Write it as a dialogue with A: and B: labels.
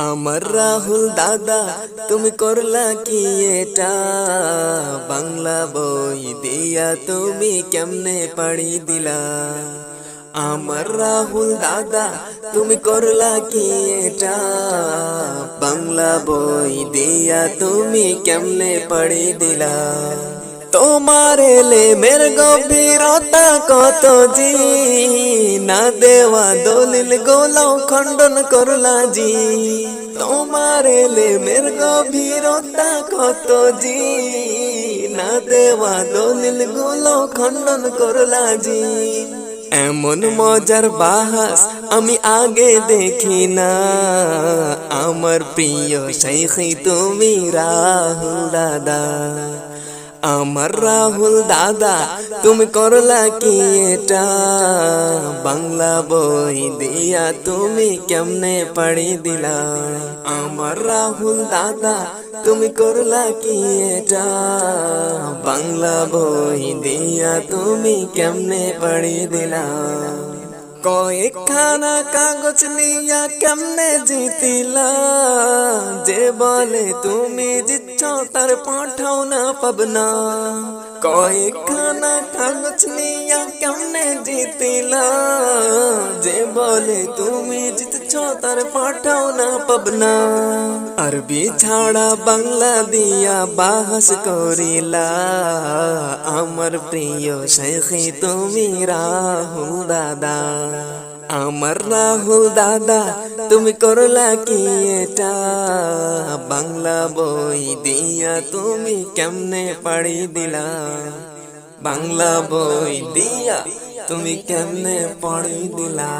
A: আমার রাহুল দাদা তুমি করলা কি এটা, বাংলা বই দিয়া তুমি কেমনে পাড়ি দিলা। আমার রাহুল দাদা তুমি করলা কি এটা, বাংলা বই দিয়া তুমি কেমনে পাড়ি দিলা। তোমার এলেমের গভীরতা কত জি, না দেওয়া দলিল গোলাও খণ্ডন করলা জি। তোমার এলেমের গভীরতা কত জি, না দেওয়া দলিল গোলাও খণ্ডন করলা জি। এমন মজার বাহাস আমি আগে দেখি না, আমার প্রিয় শাইখী তুমি রাহুল দাদা। আমার রাহুল দাদা তুমি করলা কি এটা, বাংলা বই দিয়া তুমি কেমনে পাড়ি দিলা। আমার রাহুল দাদা তুমি করলা কি এটা, বাংলা বই দিয়া তুমি কেমনে পাড়ি দিলা। কয়েকখানা কাগজ নিয়া কেমনে জিতিলা, যে বলে তুমি জিতছ তার পাঠাও না পাবনা। কয়েকখানা কাগজ নিয়া কেমনে জিতিলা, যে বলে তুমি জিতছ তার পাঠাও না পাবনা। আরবি ছাড়া বাংলা দিয়া বাহাস করিলা, আমার প্রিয় শাইখী তুমি রাহুল দাদা। আমার রাহুল দাদা তুমি করলা কি এটা, বাংলা বই দিয়া তুমি কেমনে পাড়ি দিলা। বাংলা বই দিয়া তুমি কেমনে পাড়ি দিলা।